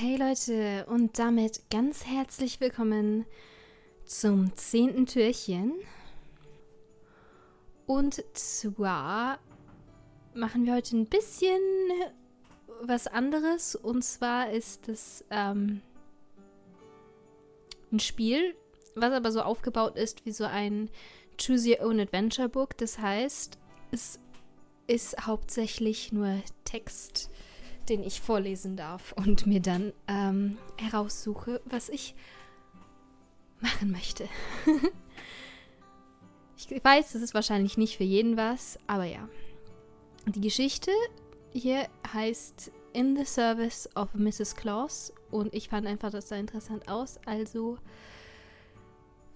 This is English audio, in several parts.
Okay, Leute, und damit ganz herzlich willkommen zum 10. Türchen. Und zwar machen wir heute ein bisschen was anderes. Und zwar ist es ein Spiel, was aber so aufgebaut ist wie so ein Choose Your Own Adventure Book. Das heißt, es ist hauptsächlich nur Text, den ich vorlesen darf und mir dann heraussuche, was ich machen möchte. Ich weiß, das ist wahrscheinlich nicht für jeden was, aber ja. Die Geschichte hier heißt In the Service of Mrs. Claus und ich fand einfach, das sah interessant aus, also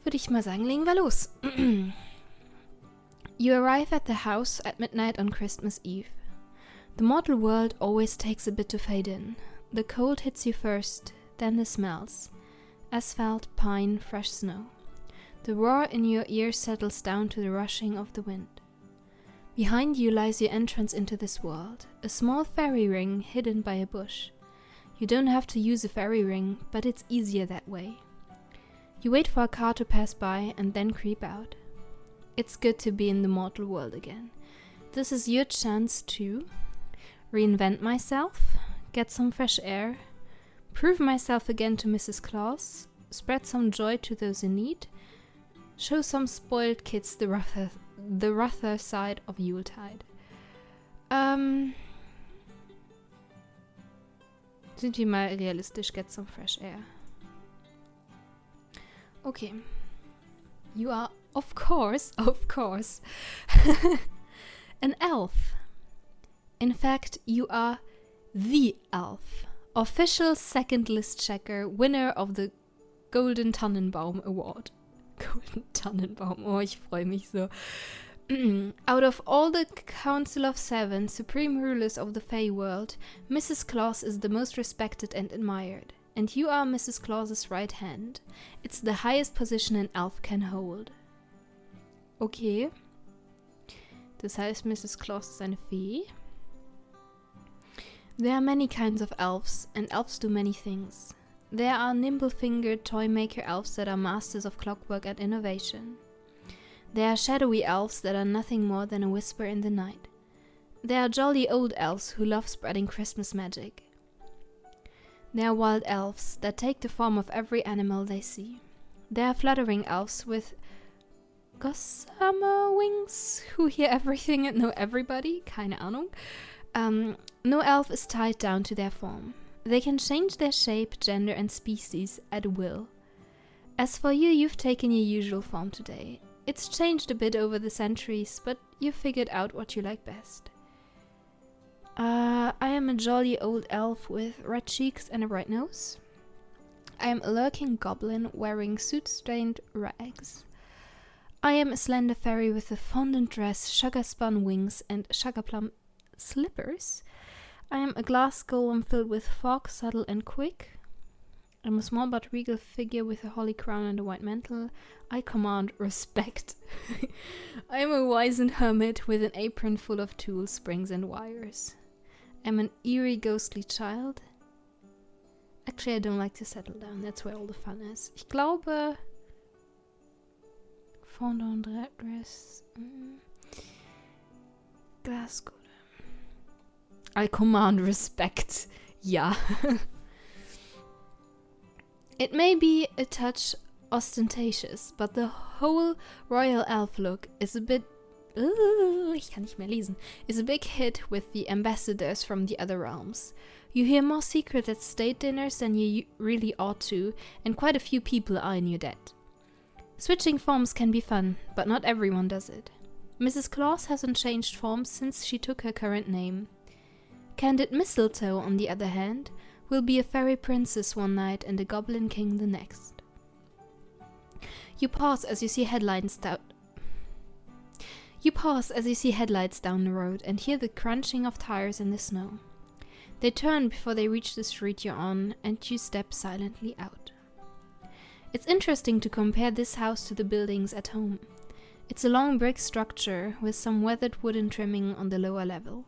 würde ich mal sagen, legen wir los. You arrive at the house at midnight on Christmas Eve. The mortal world always takes a bit to fade in. The cold hits you first, then the smells. Asphalt, pine, fresh snow. The roar in your ears settles down to the rushing of the wind. Behind you lies your entrance into this world, a small fairy ring hidden by a bush. You don't have to use a fairy ring, but it's easier that way. You wait for a car to pass by and then creep out. It's good to be in the mortal world again. This is your chance to reinvent myself, get some fresh air, prove myself again to Mrs. Claus, spread some joy to those in need, show some spoiled kids the rougher side of Yuletide. Sind wir mal realistisch, get some fresh air. Okay. You are, of course, an elf. In fact, you are the elf, official second list checker, winner of the Golden Tannenbaum Award. Golden Tannenbaum, oh, ich freue mich so. Out of all the Council of Seven, supreme rulers of the Fey world, Mrs. Claus is the most respected and admired. And you are Mrs. Claus's right hand. It's the highest position an elf can hold. Okay. Das heißt, Mrs. Claus ist eine Fee. There are many kinds of elves, and elves do many things. There are nimble-fingered toy-maker elves that are masters of clockwork and innovation. There are shadowy elves that are nothing more than a whisper in the night. There are jolly old elves who love spreading Christmas magic. There are wild elves that take the form of every animal they see. There are fluttering elves with gossamer wings who hear everything and know everybody. Keine Ahnung. No elf is tied down to their form. They can change their shape, gender, and species at will. As for you, you've taken your usual form today. It's changed a bit over the centuries, but you've figured out what you like best. I am a jolly old elf with red cheeks and a bright nose. I am a lurking goblin wearing soot-stained rags. I am a slender fairy with a fondant dress, sugar-spun wings, and sugar-plum slippers. I am a glass golem filled with fog, subtle and quick. I'm a small but regal figure with a holly crown and a white mantle. I command respect. I am a wizened hermit with an apron full of tools, springs and wires. I'm an eerie, ghostly child. Actually, I don't like to settle down. That's where all the fun is. Ich glaube... Fondant dress... Glass golem. I command respect. Ja. It may be a touch ostentatious, but the whole royal elf look is a bit... ich kann nicht mehr lesen. Is a big hit with the ambassadors from the other realms. You hear more secrets at state dinners than you really ought to, and quite a few people are in your debt. Switching forms can be fun, but not everyone does it. Mrs. Claus hasn't changed forms since she took her current name. Candid Mistletoe, on the other hand, will be a fairy princess one night and a goblin king the next. You pause as you see headlights down the road and hear the crunching of tires in the snow. They turn before they reach the street you're on, and you step silently out. It's interesting to compare this house to the buildings at home. It's a long brick structure with some weathered wooden trimming on the lower level.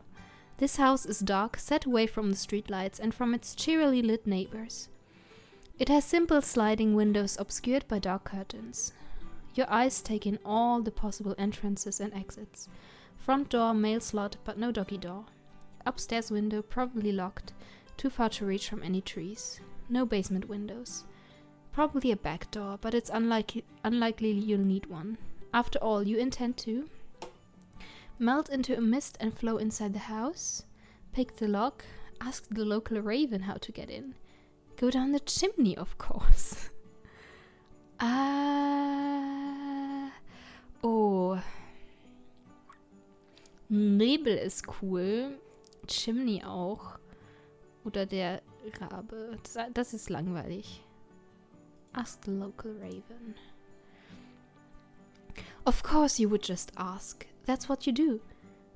This house is dark, set away from the streetlights and from its cheerily lit neighbors. It has simple sliding windows obscured by dark curtains. Your eyes take in all the possible entrances and exits. Front door, mail slot, but no doggy door. Upstairs window, probably locked, too far to reach from any trees. No basement windows. Probably a back door, but it's unlikely you'll need one. After all, you intend to melt into a mist and flow inside the house, pick the lock, ask the local raven how to get in, go down the chimney, of course. Oh. Nebel ist cool. Chimney auch. Oder der Rabe. Das ist langweilig. Ask the local raven. Of course you would just ask. That's what you do.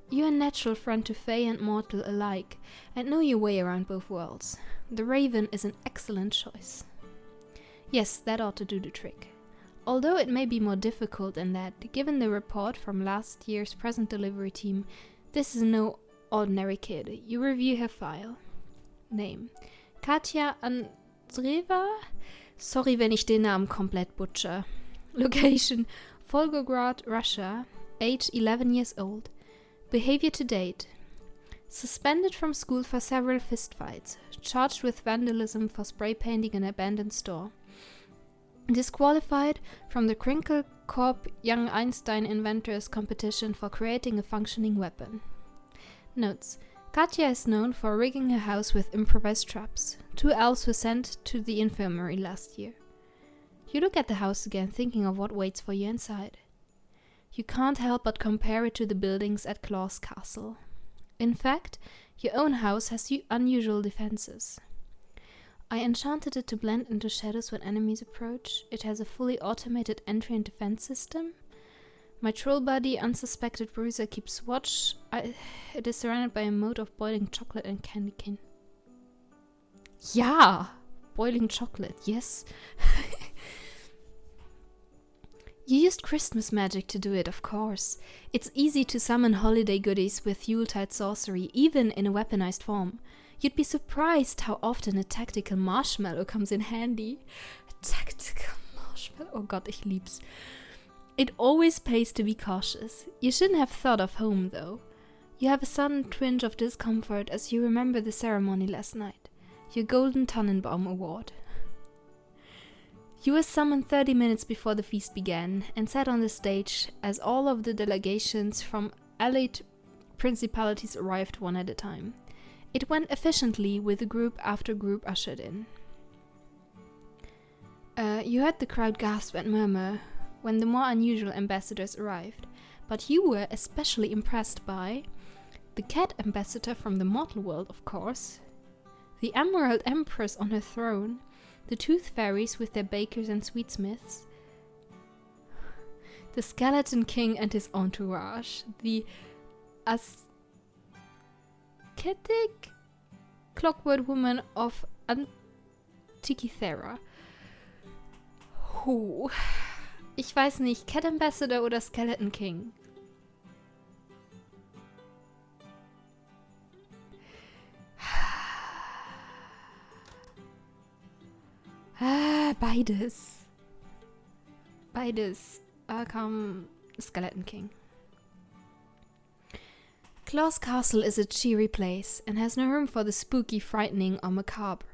You're a natural friend to Fae and mortal alike, and know your way around both worlds. The raven is an excellent choice. Yes, that ought to do the trick. Although it may be more difficult than that, given the report from last year's present delivery team, this is no ordinary kid. You review her file. Name: Katja Andreeva. Sorry, wenn ich den Namen komplett butcher. Location: Volgograd, Russia. Age 11 years old. Behavior to date: suspended from school for several fistfights. Charged with vandalism for spray painting an abandoned store. Disqualified from the Crinkle Corp Young Einstein Inventors competition for creating a functioning weapon. Notes: Katja is known for rigging her house with improvised traps. 2 elves were sent to the infirmary last year. You look at the house again, thinking of what waits for you inside. You can't help but compare it to the buildings at Claus Castle. In fact, your own house has unusual defenses. I enchanted it to blend into shadows when enemies approach. It has a fully automated entry and defense system. My troll buddy, unsuspected bruiser, keeps watch. It is surrounded by a moat of boiling chocolate and candy cane. Ja! Boiling chocolate, yes. You used Christmas magic to do it, of course. It's easy to summon holiday goodies with Yuletide sorcery, even in a weaponized form. You'd be surprised how often a tactical marshmallow comes in handy. A tactical marshmallow? Oh Gott, ich lieb's. It always pays to be cautious. You shouldn't have thought of home, though. You have a sudden twinge of discomfort as you remember the ceremony last night. Your Golden Tannenbaum Award. You were summoned 30 minutes before the feast began and sat on the stage as all of the delegations from allied principalities arrived one at a time. It went efficiently with group after group ushered in. You heard the crowd gasp and murmur when the more unusual ambassadors arrived, but you were especially impressed by the cat ambassador from the mortal world, of course, the Emerald Empress on her throne, the Tooth Fairies with their bakers and sweetsmiths, the Skeleton King and his entourage, the ascetic clockwork woman of Antikythera. Ich weiß nicht, Cat Ambassador oder Skeleton King? Beides. Komm, Skeleton King. Claus Castle is a cheery place and has no room for the spooky, frightening, or macabre.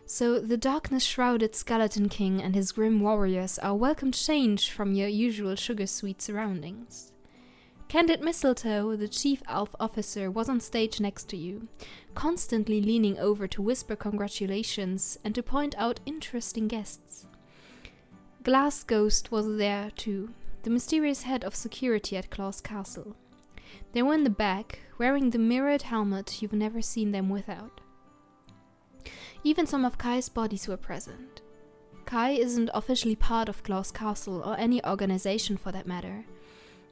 So the darkness-shrouded Skeleton King and his grim warriors are a welcome change from your usual sugar-sweet surroundings. Candid Mistletoe, the chief elf officer, was on stage next to you, constantly leaning over to whisper congratulations and to point out interesting guests. Glass Ghost was there too, the mysterious head of security at Claus Castle. They were in the back, wearing the mirrored helmet you've never seen them without. Even some of Kai's bodies were present. Kai isn't officially part of Claus Castle or any organization for that matter.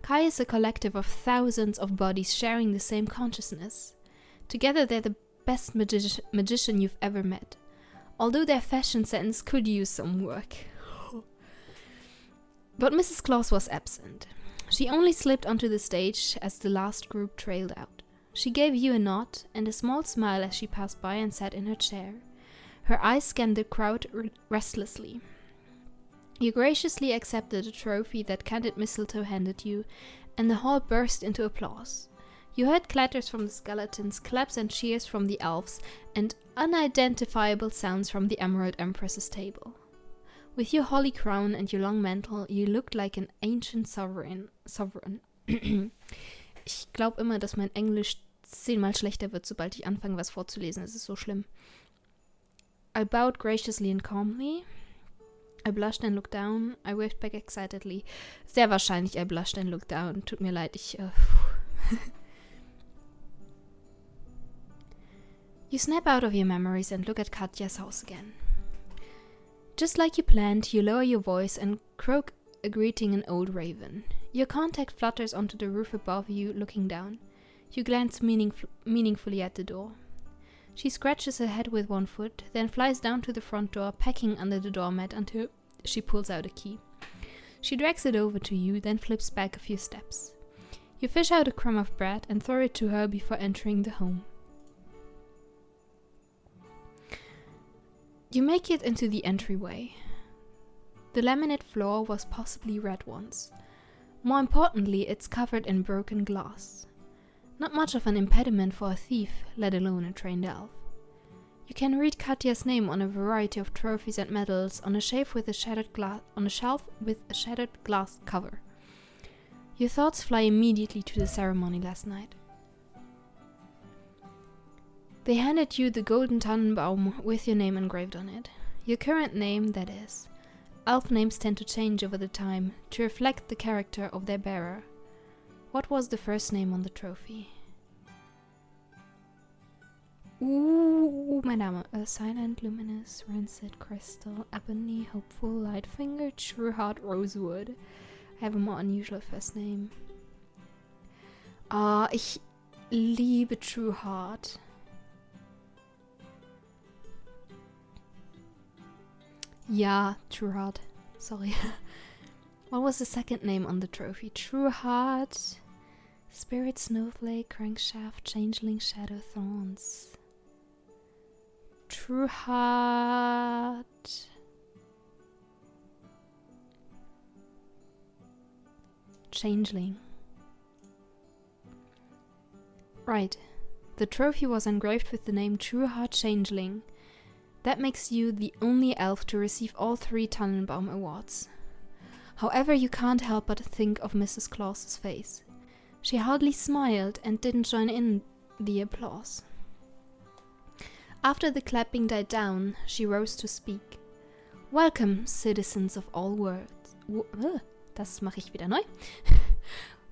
Kai is a collective of thousands of bodies sharing the same consciousness. Together they're the best magician you've ever met, although their fashion sense could use some work. But Mrs. Claus was absent. She only slipped onto the stage as the last group trailed out. She gave you a nod and a small smile as she passed by and sat in her chair. Her eyes scanned the crowd restlessly. You graciously accepted the trophy that Candid Mistletoe handed you, and the hall burst into applause. You heard clatters from the skeletons, claps and cheers from the elves, and unidentifiable sounds from the Emerald Empress's table. With your holly crown and your long mantle, you looked like an ancient sovereign. Ich glaube immer, dass mein Englisch 10-mal schlechter wird, sobald ich anfange, was vorzulesen. Es ist so schlimm. I bowed graciously and calmly. I blushed and looked down. I waved back excitedly. Sehr wahrscheinlich I blushed and looked down. Tut mir leid, You snap out of your memories and look at Katja's house again. Just like you planned, you lower your voice and croak a greeting in Old Raven. Your contact flutters onto the roof above you, looking down. You glance meaningfully at the door. She scratches her head with one foot, then flies down to the front door, pecking under the doormat until she pulls out a key. She drags it over to you, then flips back a few steps. You fish out a crumb of bread and throw it to her before entering the home. You make it into the entryway. The laminate floor was possibly red once. More importantly, it's covered in broken glass. Not much of an impediment for a thief, let alone a trained elf. You can read Katja's name on a variety of trophies and medals on a shelf with a shattered glass cover. Your thoughts fly immediately to the ceremony last night. They handed you the golden Tannenbaum with your name engraved on it. Your current name, that is. Elf names tend to change over the time to reflect the character of their bearer. What was the first name on the trophy? Mein Name. Silent, Luminous, Rancid, Crystal, Ebony, Hopeful, Lightfinger, True Heart, Rosewood. I have a more unusual first name. Ich liebe True Heart. Yeah, True Heart. Sorry. What was the second name on the trophy? True Heart, Spirit, Snowflake, Crankshaft, Changeling, Shadow, Thorns. True Heart. Changeling. Right. The trophy was engraved with the name True Heart Changeling. That makes you the only elf to receive all 3 Tannenbaum awards. However, you can't help but think of Mrs. Claus's face. She hardly smiled and didn't join in the applause. After the clapping died down, she rose to speak. Welcome, citizens of all worlds. Das mache ich wieder neu.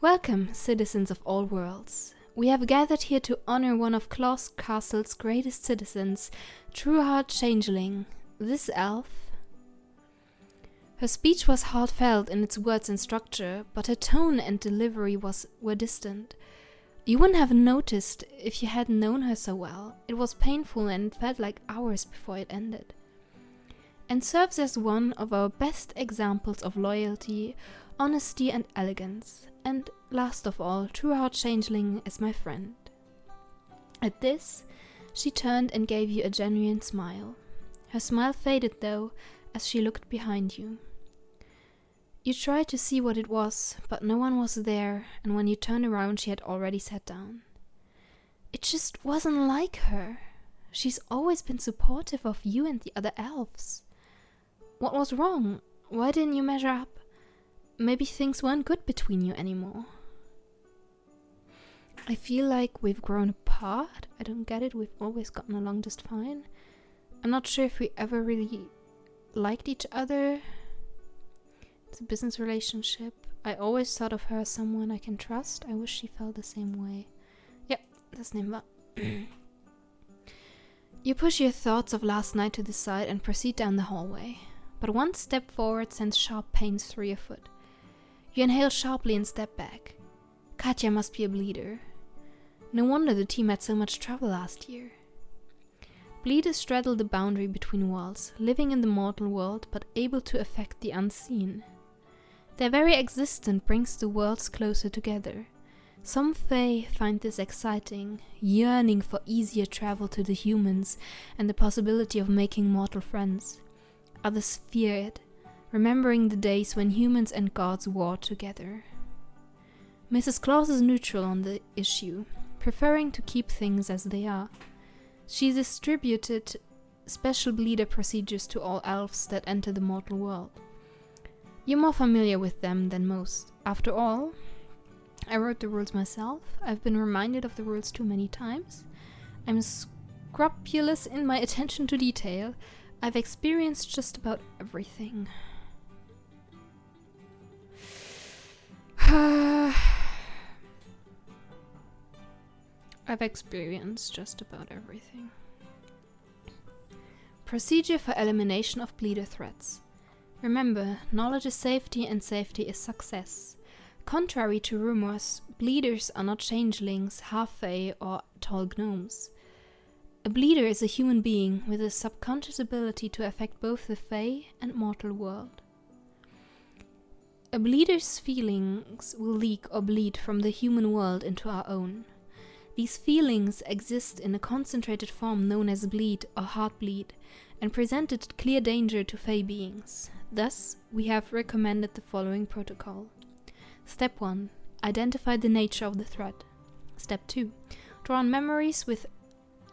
Welcome, citizens of all worlds. We have gathered here to honor one of Claus Castle's greatest citizens, True Heart Changeling, this elf. Her speech was heartfelt in its words and structure, but her tone and delivery were distant. You wouldn't have noticed if you hadn't known her so well. It was painful and it felt like hours before it ended. And serves as one of our best examples of loyalty, honesty and elegance. And last of all, True Heart Changeling is my friend. At this, she turned and gave you a genuine smile. Her smile faded though, as she looked behind you. You tried to see what it was, but no one was there, and when you turned around she had already sat down. It just wasn't like her. She's always been supportive of you and the other elves. What was wrong? Why didn't you measure up? Maybe things weren't good between you anymore. I feel like we've grown apart. I don't get it. We've always gotten along just fine. I'm not sure if we ever really liked each other. It's a business relationship. I always thought of her as someone I can trust. I wish she felt the same way. Yep, das nehmen wir. You push your thoughts of last night to the side and proceed down the hallway. But one step forward sends sharp pains through your foot. You inhale sharply and step back. Katja must be a bleeder. No wonder the team had so much trouble last year. Bleeders straddle the boundary between worlds, living in the mortal world but able to affect the unseen. Their very existence brings the worlds closer together. Some Fae find this exciting, yearning for easier travel to the humans and the possibility of making mortal friends. Others fear it, remembering the days when humans and gods warred together. Mrs. Claus is neutral on the issue, preferring to keep things as they are. She distributed special bleeder procedures to all elves that enter the mortal world. You're more familiar with them than most. After all, I wrote the rules myself. I've been reminded of the rules too many times. I'm scrupulous in my attention to detail. I've experienced just about everything. I've experienced just about everything. Procedure for elimination of bleeder threats. Remember, knowledge is safety and safety is success. Contrary to rumors, bleeders are not changelings, half-fae, or tall gnomes. A bleeder is a human being with a subconscious ability to affect both the fae and mortal world. A bleeder's feelings will leak or bleed from the human world into our own. These feelings exist in a concentrated form known as bleed or heartbleed, and presented clear danger to fae beings. Thus, we have recommended the following protocol. Step 1. Identify the nature of the threat. Step 2. Draw on memories with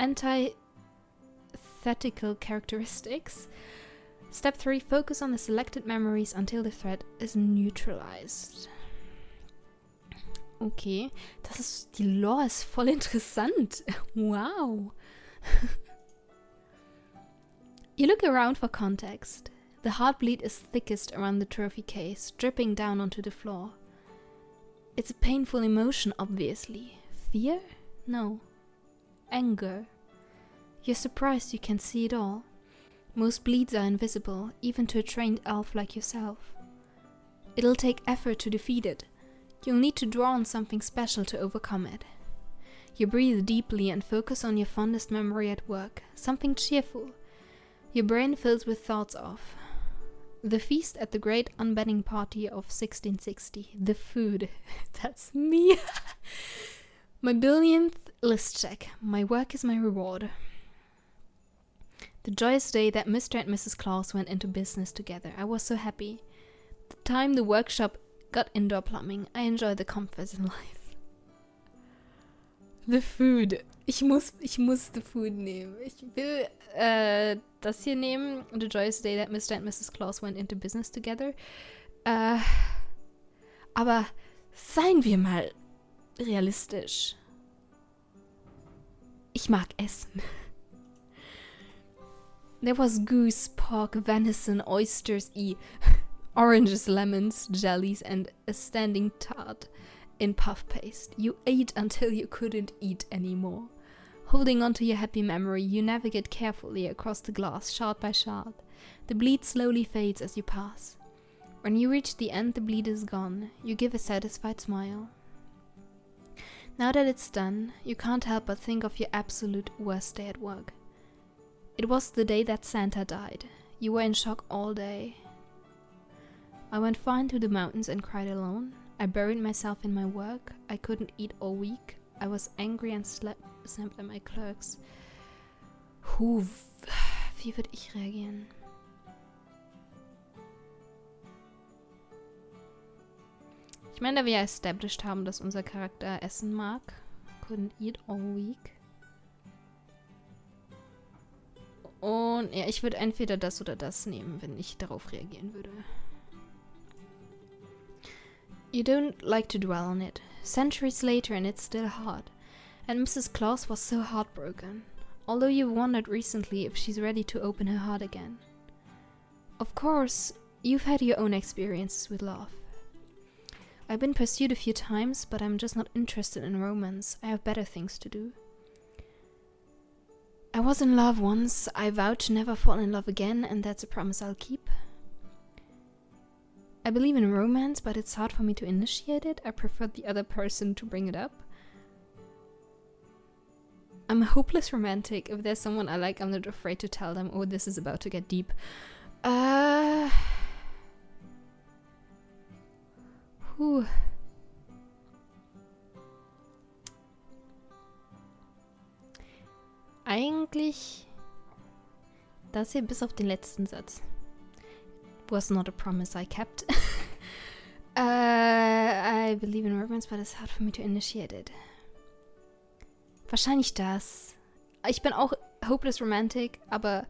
antithetical characteristics. Step 3. Focus on the selected memories until the threat is neutralized. Okay, die Lore ist voll interessant. Wow. You look around for context. The heartbleed is thickest around the trophy case, dripping down onto the floor. It's a painful emotion, obviously. Fear? No. Anger. You're surprised you can see it all. Most bleeds are invisible, even to a trained elf like yourself. It'll take effort to defeat it. You'll need to draw on something special to overcome it. You breathe deeply and focus on your fondest memory at work, something cheerful. Your brain fills with thoughts of the feast at the great unbanning party of 1660. The food. That's me. My billionth list check. My work is my reward. The joyous day that Mr. and Mrs. Claus went into business together. I was so happy. The time the workshop got indoor plumbing. I enjoy the comforts in life. The food. Ich muss the food nehmen. Ich will das hier nehmen. The joyous day that Mr. and Mrs. Claus went into business together. Aber seien wir mal realistisch. Ich mag Essen. There was goose, pork, venison, oysters, oranges, lemons, jellies, and a standing tart in puff paste. You ate until you couldn't eat anymore. Holding on to your happy memory, you navigate carefully across the glass, shard by shard. The bleed slowly fades as you pass. When you reach the end, the bleed is gone. You give a satisfied smile. Now that it's done, you can't help but think of your absolute worst day at work. It was the day that Santa died. You were in shock all day. I went far into the mountains and cried alone. I buried myself in my work. I couldn't eat all week. I was angry and snapped at my clerks. Wie würde ich reagieren? Ich meine, da wir ja established haben, dass unser Charakter Essen mag. Couldn't eat all week. Und ja, ich würde entweder das oder das nehmen, wenn ich darauf reagieren würde. You don't like to dwell on it. Centuries later and it's still hard. And Mrs. Claus was so heartbroken. Although you've wondered recently if she's ready to open her heart again. Of course, you've had your own experiences with love. I've been pursued a few times, but I'm just not interested in romance. I have better things to do. I was in love once. I vowed to never fall in love again, and that's a promise I'll keep. I believe in romance, but it's hard for me to initiate it. I prefer the other person to bring it up. I'm a hopeless romantic. If there's someone I like, I'm not afraid to tell them, oh, this is about to get deep. eigentlich das hier bis auf den letzten Satz. Was not a promise I kept. I believe in romance, but it's hard for me to initiate it. Wahrscheinlich das. Ich bin auch hopeless romantic, aber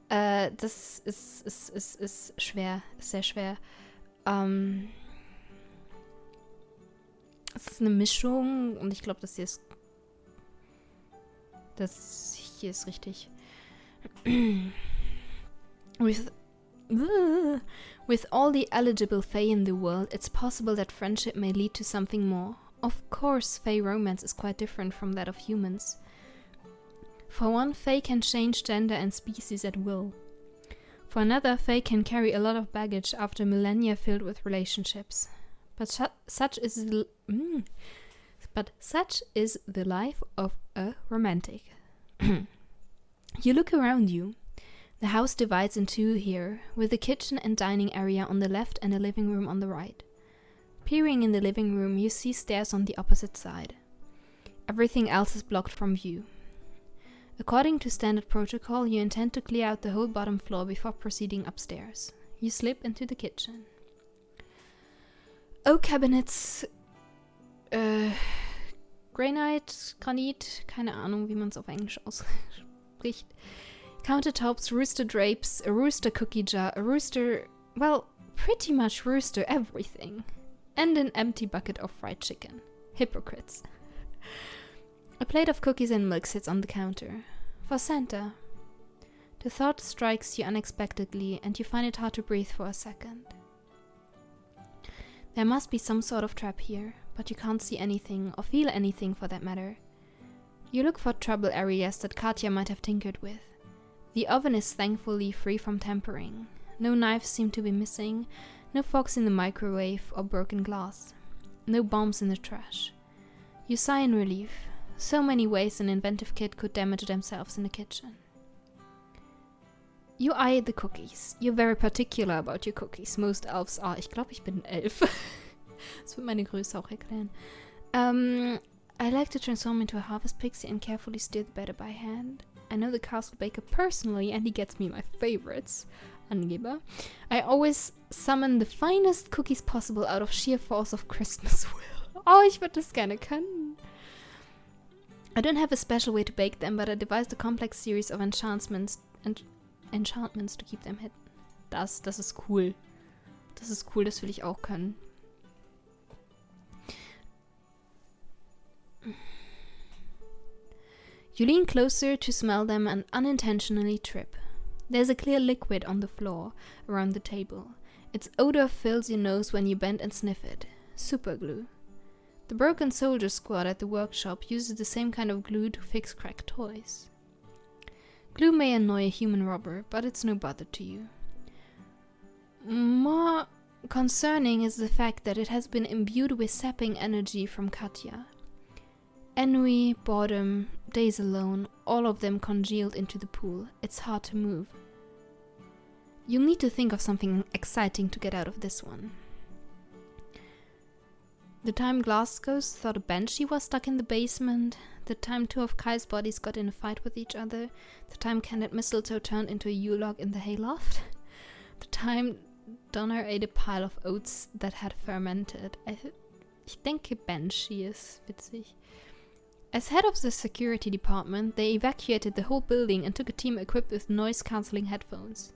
das ist schwer, ist sehr schwer. Es ist eine Mischung und ich glaube, das hier ist richtig. With all the eligible fae in the world, it's possible that friendship may lead to something more. Of course, fae romance is quite different from that of humans. For one, fae can change gender and species at will. For another, fae can carry a lot of baggage after millennia filled with relationships. But such is the life of a romantic. You look around you. The house divides in two here, with the kitchen and dining area on the left and a living room on the right. Peering in the living room, you see stairs on the opposite side. Everything else is blocked from view. According to standard protocol, you intend to clear out the whole bottom floor before proceeding upstairs. You slip into the kitchen. Oak cabinets, Granite, Granit, keine Ahnung, wie man es auf Englisch ausspricht. Countertops, rooster drapes, a rooster cookie jar, a rooster, well, pretty much rooster everything. And an empty bucket of fried chicken. Hypocrites. A plate of cookies and milk sits on the counter. For Santa. The thought strikes you unexpectedly, and you find it hard to breathe for a second. There must be some sort of trap here, but you can't see anything, or feel anything for that matter. You look for trouble areas that Katja might have tinkered with. The oven is thankfully free from tampering. No knives seem to be missing, no forks in the microwave or broken glass. No bombs in the trash. You sigh in relief. So many ways an inventive kid could damage themselves in the kitchen. You eye the cookies. You're very particular about your cookies. Most elves are. Ich glaube, ich bin 11. Das wird meine Größe auch erklären. I like to transform into a harvest pixie and carefully steer the batter by hand. I know the castle baker personally and he gets me my favorites. Angeber. I always summon the finest cookies possible out of sheer force of Christmas will. Oh, ich würde das gerne können. I don't have a special way to bake them, but I devised a complex series of enchantments to keep them hidden. Das ist cool. Das ist cool, das will ich auch können. You lean closer to smell them and unintentionally trip. There's a clear liquid on the floor around the table. Its odor fills your nose when you bend and sniff it. Superglue. The broken soldier squad at the workshop uses the same kind of glue to fix cracked toys. Glue may annoy a human robber, but it's no bother to you. More concerning is the fact that it has been imbued with sapping energy from Katja. Ennui, boredom, days alone, all of them congealed into the pool. It's hard to move. You'll need to think of something exciting to get out of this one. The time Glass Ghost thought a banshee was stuck in the basement, the time two of Kai's bodies got in a fight with each other, the time Candid Mistletoe turned into a Yule-log in the hayloft, the time Donner ate a pile of oats that had fermented. Ich denke Banshee ist witzig. As head of the security department, they evacuated the whole building and took a team equipped with noise-cancelling headphones.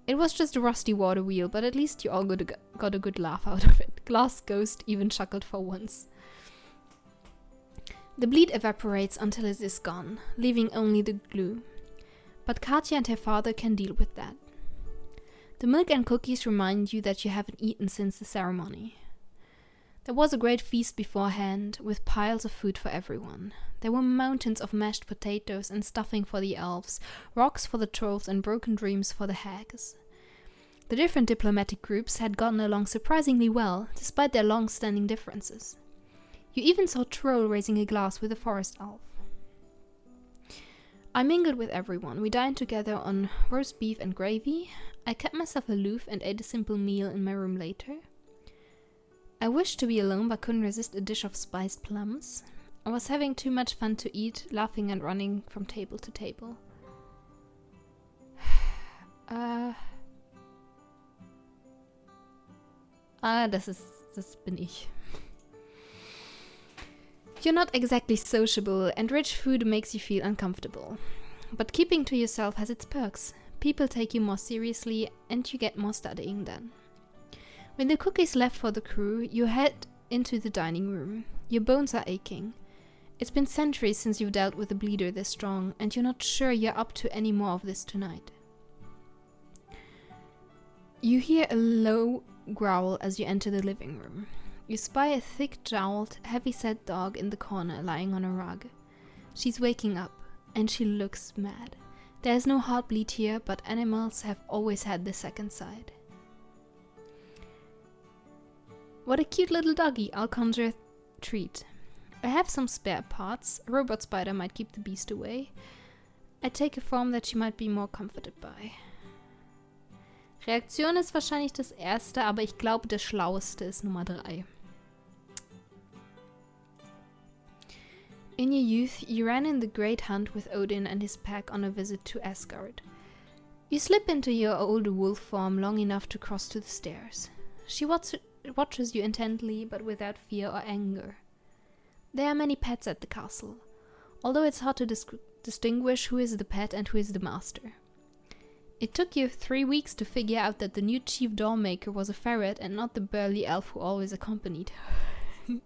It was just a rusty water wheel, but at least you all got a good laugh out of it. Glass Ghost even chuckled for once. The bleed evaporates until it is gone, leaving only the glue. But Katja and her father can deal with that. The milk and cookies remind you that you haven't eaten since the ceremony. There was a great feast beforehand, with piles of food for everyone. There were mountains of mashed potatoes and stuffing for the elves, rocks for the trolls and broken dreams for the hags. The different diplomatic groups had gotten along surprisingly well, despite their long-standing differences. You even saw Troll raising a glass with a forest elf. I mingled with everyone. We dined together on roast beef and gravy. I kept myself aloof and ate a simple meal in my room later. I wished to be alone but couldn't resist a dish of spiced plums. I was having too much fun to eat, laughing and running from table to table. Das bin ich. You're not exactly sociable, and rich food makes you feel uncomfortable. But keeping to yourself has its perks. People take you more seriously, and you get more studying done. When the cookie's left for the crew, you head into the dining room. Your bones are aching. It's been centuries since you've dealt with a bleeder this strong, and you're not sure you're up to any more of this tonight. You hear a low growl as you enter the living room. You spy a thick-jowled, heavy-set dog in the corner lying on a rug. She's waking up, and she looks mad. There's no heartbleed here, but animals have always had the second side. What a cute little doggy, I'll conjure a treat. I have some spare parts. A robot spider might keep the beast away. I take a form that she might be more comforted by. Reaktion ist wahrscheinlich das erste, aber ich glaube, das Schlauste ist Nummer 3. In your youth, you ran in the great hunt with Odin and his pack on a visit to Asgard. You slip into your old wolf form long enough to cross to the stairs. She watches you intently, but without fear or anger. There are many pets at the castle, although it's hard to distinguish who is the pet and who is the master. It took you 3 weeks to figure out that the new chief dollmaker was a ferret and not the burly elf who always accompanied her.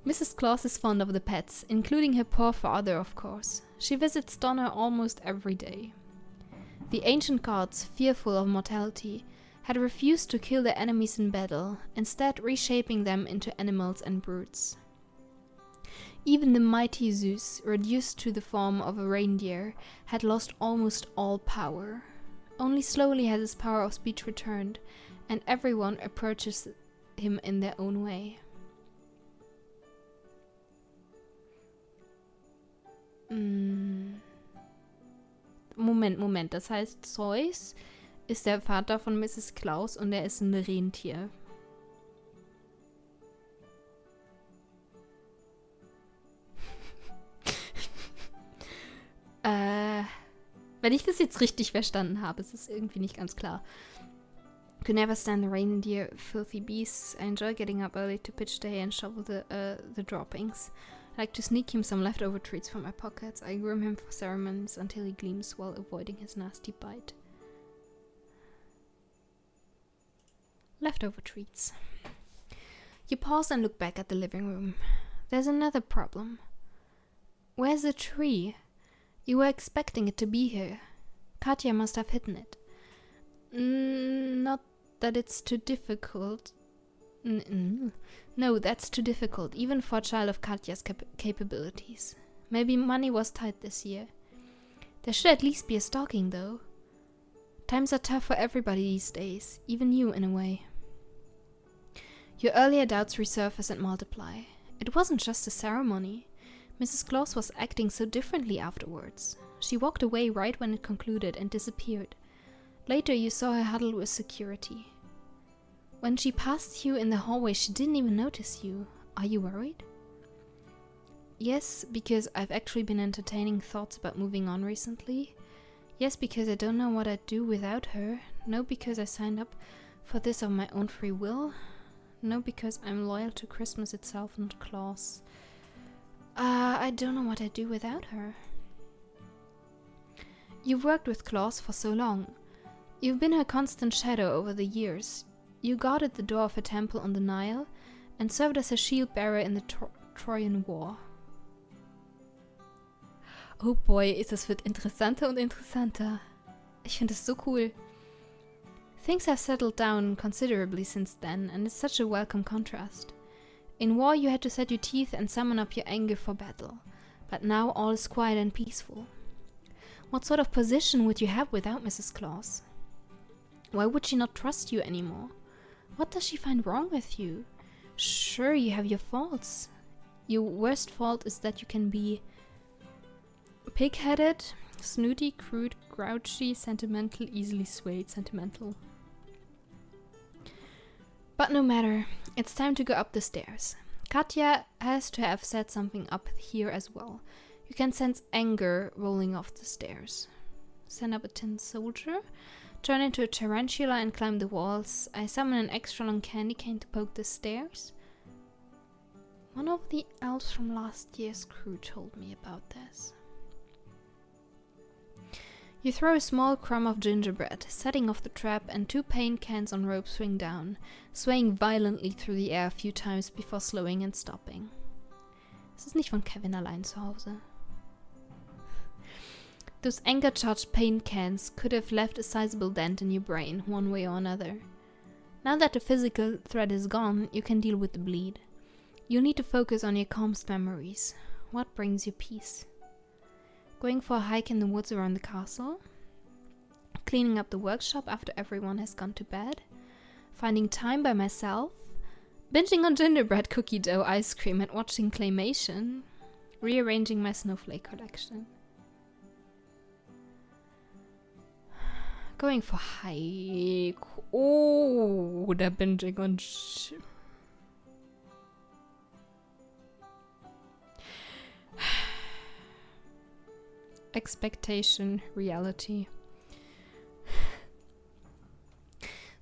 Mrs. Claus is fond of the pets, including her poor father, of course. She visits Donna almost every day. The ancient gods, fearful of mortality, had refused to kill their enemies in battle, instead reshaping them into animals and brutes. Even the mighty Zeus, reduced to the form of a reindeer, had lost almost all power. Only slowly has his power of speech returned, and everyone approaches him in their own way. Moment, das heißt, Zeus ist der Vater von Mrs. Claus und er ist ein Rentier. Wenn ich das jetzt richtig verstanden habe, ist es irgendwie nicht ganz klar. Could never stand the reindeer, filthy beasts. I enjoy getting up early to pitch the hay and shovel the droppings. I like to sneak him some leftover treats from my pockets. I groom him for ceremonies until he gleams while avoiding his nasty bite. Leftover treats. You pause and look back at the living room. There's another problem. Where's the tree? You were expecting it to be here. Katja must have hidden it. Not that it's too difficult. No, that's too difficult, even for a child of Katja's capabilities. Maybe money was tight this year. There should at least be a stocking, though. Times are tough for everybody these days, even you in a way. Your earlier doubts resurface and multiply. It wasn't just a ceremony. Mrs. Claus was acting so differently afterwards. She walked away right when it concluded and disappeared. Later you saw her huddled with security. When she passed you in the hallway, she didn't even notice you. Are you worried? Yes, because I've actually been entertaining thoughts about moving on recently. Yes, because I don't know what I'd do without her. No, because I signed up for this of my own free will. No, because I'm loyal to Christmas itself and Claus. I don't know what I'd do without her. You've worked with Claus for so long. You've been her constant shadow over the years. You guarded the door of her temple on the Nile and served as a shield bearer in the Trojan War. Oh boy, es wird interessanter und interessanter. Ich finde es so cool. Things have settled down considerably since then, and it's such a welcome contrast. In war you had to set your teeth and summon up your anger for battle, but now all is quiet and peaceful. What sort of position would you have without Mrs. Claus? Why would she not trust you anymore? What does she find wrong with you? Sure, you have your faults. Your worst fault is that you can be pig-headed, snooty, crude, grouchy, sentimental, easily swayed, sentimental. But no matter, it's time to go up the stairs. Katja has to have set something up here as well. You can sense anger rolling off the stairs. Send up a tin soldier. Turn into a tarantula and climb the walls. I summon an extra long candy cane to poke the stairs. One of the elves from last year's crew told me about this. You throw a small crumb of gingerbread, setting off the trap, and 2 paint cans on rope swing down, swaying violently through the air a few times before slowing and stopping. Es ist nicht von Kevin allein zu Hause. Those anger-charged paint cans could have left a sizable dent in your brain, one way or another. Now that the physical threat is gone, you can deal with the bleed. You need to focus on your calmest memories. What brings you peace? Going for a hike in the woods around the castle? Cleaning up the workshop after everyone has gone to bed? Finding time by myself? Binging on gingerbread cookie dough ice cream and watching claymation? Rearranging my snowflake collection? Going for hike. Oh, da binging on expectation, reality.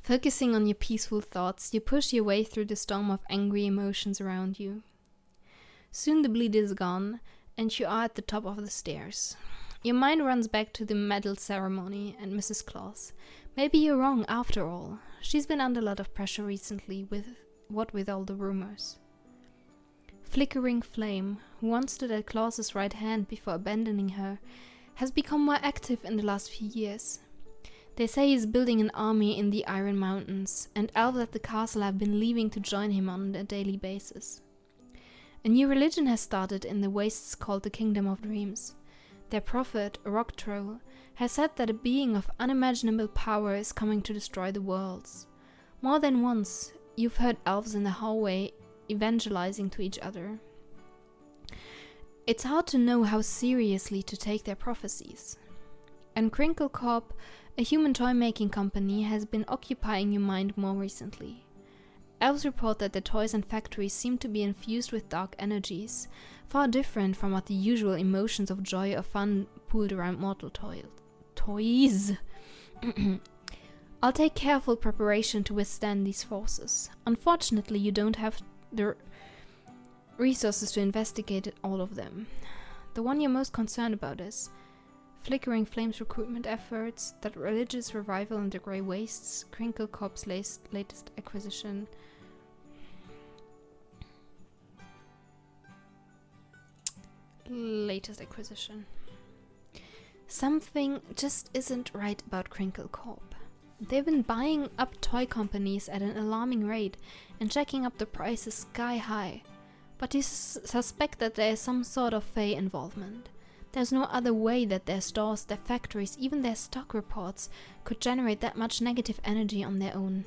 Focusing on your peaceful thoughts, you push your way through the storm of angry emotions around you. Soon the bleed is gone, and you are at the top of the stairs. Your mind runs back to the medal ceremony and Mrs. Claus. Maybe you're wrong after all. She's been under a lot of pressure recently, with all the rumors. Flickering Flame, who once stood at Claus's right hand before abandoning her, has become more active in the last few years. They say he's building an army in the Iron Mountains, and elves at the castle have been leaving to join him on a daily basis. A new religion has started in the wastes called the Kingdom of Dreams. Their prophet, a rock troll, has said that a being of unimaginable power is coming to destroy the worlds. More than once, you've heard elves in the hallway evangelizing to each other. It's hard to know how seriously to take their prophecies. And Crinkle Corp, a human toy-making company, has been occupying your mind more recently. Elves report that their toys and factories seem to be infused with dark energies, far different from what the usual emotions of joy or fun pooled around mortal toys. I'll take careful preparation to withstand these forces. Unfortunately, you don't have the resources to investigate all of them. The one you're most concerned about is Flickering Flame's recruitment efforts, that religious revival in the Grey Wastes, Crinkle Corp's latest acquisition. Something just isn't right about Crinkle Corp. They've been buying up toy companies at an alarming rate and jacking up the prices sky high. But you suspect that there is some sort of Fae involvement. There's no other way that their stores, their factories, even their stock reports could generate that much negative energy on their own.